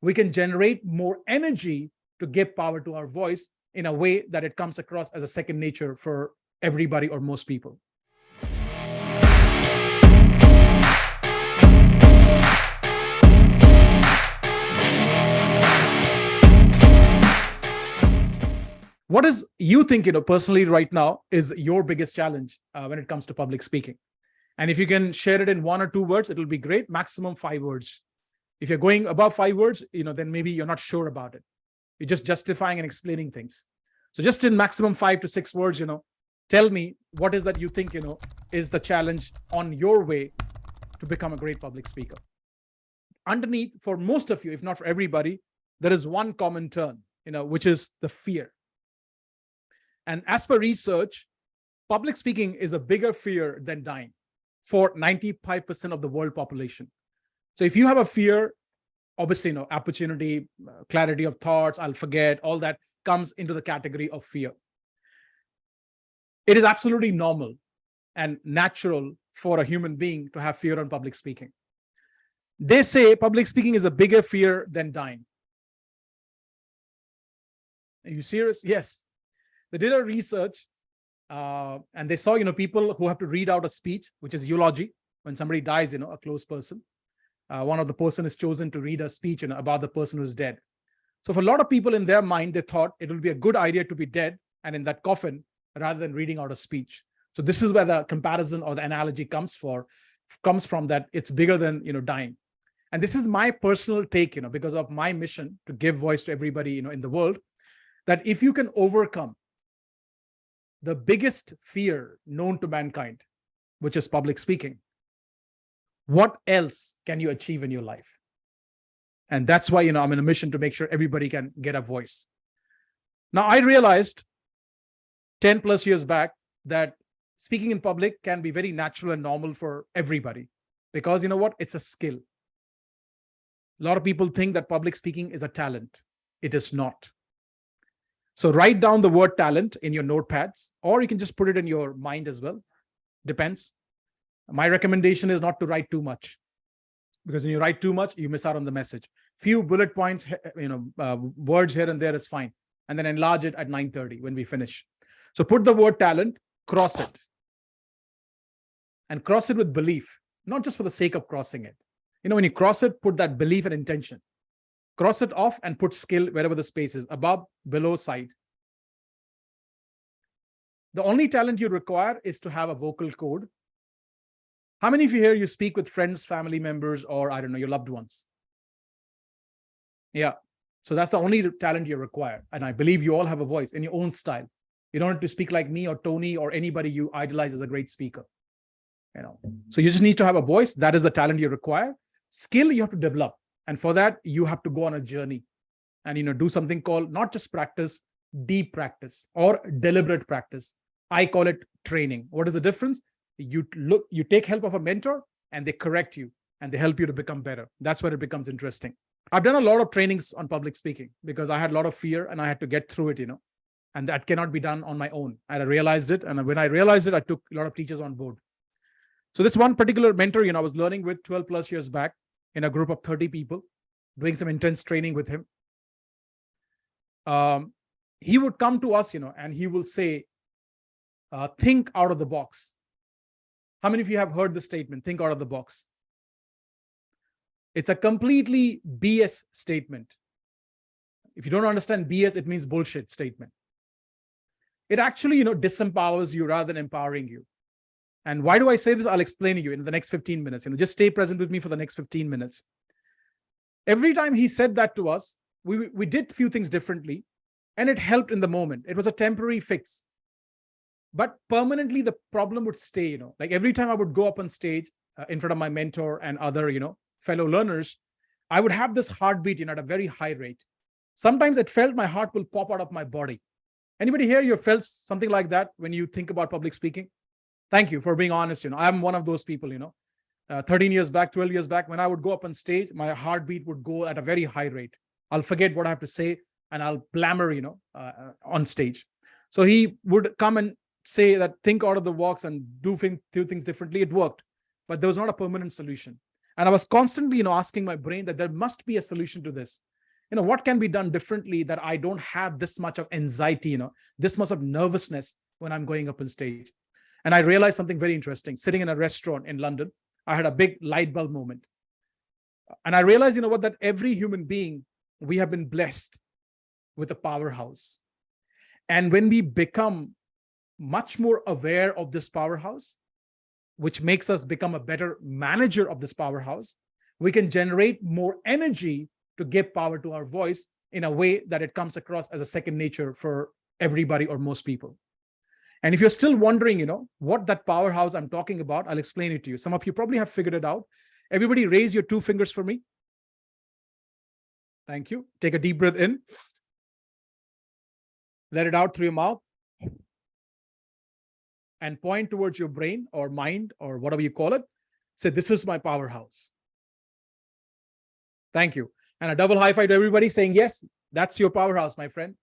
we can generate more energy to give power to our voice in a way that it comes across as a second nature for everybody or most people. What is you think, personally right now is your biggest challenge when it comes to public speaking? And if you can share it in 1 or 2 words, it will be great. Maximum 5 words. If you're going above 5 words, then maybe you're not sure about it. You're just justifying and explaining things. So just in maximum 5 to 6 words, tell me what is that you think, is the challenge on your way to become a great public speaker. Underneath, for most of you, if not for everybody, there is one common term, which is the fear. And as per research, public speaking is a bigger fear than dying for 95% of the world population. So if you have a fear, obviously, opportunity, clarity of thoughts, I'll forget, all that comes into the category of fear. It is absolutely normal and natural for a human being to have fear on public speaking. They say public speaking is a bigger fear than dying. Are you serious? Yes. They did a research and they saw, people who have to read out a speech, which is eulogy. When somebody dies, a close person, one of the person is chosen to read a speech, about the person who's dead. So for a lot of people in their mind, they thought it would be a good idea to be dead and in that coffin rather than reading out a speech. So this is where the comparison or the analogy comes from, that it's bigger than, dying. And this is my personal take, because of my mission to give voice to everybody, in the world, that if you can overcome the biggest fear known to mankind, which is public speaking, what else can you achieve in your life? And that's why, I'm in a mission to make sure everybody can get a voice. Now, I realized 10 plus years back that speaking in public can be very natural and normal for everybody, because it's a skill. A lot of people think that public speaking is a talent. It is not. So write down the word talent in your notepads, or you can just put it in your mind as well. Depends. My recommendation is not to write too much, because when you write too much, you miss out on the message. Few bullet points, words here and there is fine. And then enlarge it at 9:30 when we finish. So put the word talent, cross it. And cross it with belief, not just for the sake of crossing it. When you cross it, put that belief and intention. Cross it off and put skill wherever the space is, above, below, side. The only talent you require is to have a vocal cord. How many of you here, you speak with friends, family members, or I don't know, your loved ones? Yeah. So that's the only talent you require. And I believe you all have a voice in your own style. You don't have to speak like me or Tony or anybody you idolize as a great speaker. So you just need to have a voice. That is the talent you require. Skill you have to develop. And for that, you have to go on a journey and, do something called not just practice, deep practice or deliberate practice. I call it training. What is the difference? You take help of a mentor and they correct you and they help you to become better. That's where it becomes interesting. I've done a lot of trainings on public speaking because I had a lot of fear and I had to get through it, and that cannot be done on my own. And I realized it. And when I realized it, I took a lot of teachers on board. So this one particular mentor, I was learning with 12 plus years back, in a group of 30 people, doing some intense training with him. He would come to us, and he will say, think out of the box. How many of you have heard this statement, think out of the box? It's a completely BS statement. If you don't understand BS, it means bullshit statement. It actually, disempowers you rather than empowering you. And why do I say this? I'll explain to you in the next 15 minutes. Just stay present with me for the next 15 minutes. Every time he said that to us, we did a few things differently, and it helped in the moment. It was a temporary fix. But permanently, the problem would stay, Like every time I would go up on stage in front of my mentor and other, fellow learners, I would have this heartbeat, at a very high rate. Sometimes it felt my heart will pop out of my body. Anybody here, you felt something like that when you think about public speaking? Thank you for being honest. I'm one of those people, 13 years back, 12 years back, when I would go up on stage, my heartbeat would go at a very high rate. I'll forget what I have to say and I'll blammer, on stage. So he would come and say that think out of the box and do things differently. It worked, but there was not a permanent solution. And I was constantly, asking my brain that there must be a solution to this. what can be done differently that I don't have this much of anxiety, this much of nervousness when I'm going up on stage. And I realized something very interesting. Sitting in a restaurant in London, I had a big light bulb moment. And I realized, that every human being, we have been blessed with a powerhouse. And when we become much more aware of this powerhouse, which makes us become a better manager of this powerhouse, we can generate more energy to give power to our voice in a way that it comes across as a second nature for everybody or most people. And if you're still wondering, what that powerhouse I'm talking about, I'll explain it to you. Some of you probably have figured it out. Everybody raise your 2 fingers for me. Thank you. Take a deep breath in. Let it out through your mouth. And point towards your brain or mind or whatever you call it. Say, this is my powerhouse. Thank you. And a double high five to everybody saying, yes, that's your powerhouse, my friend.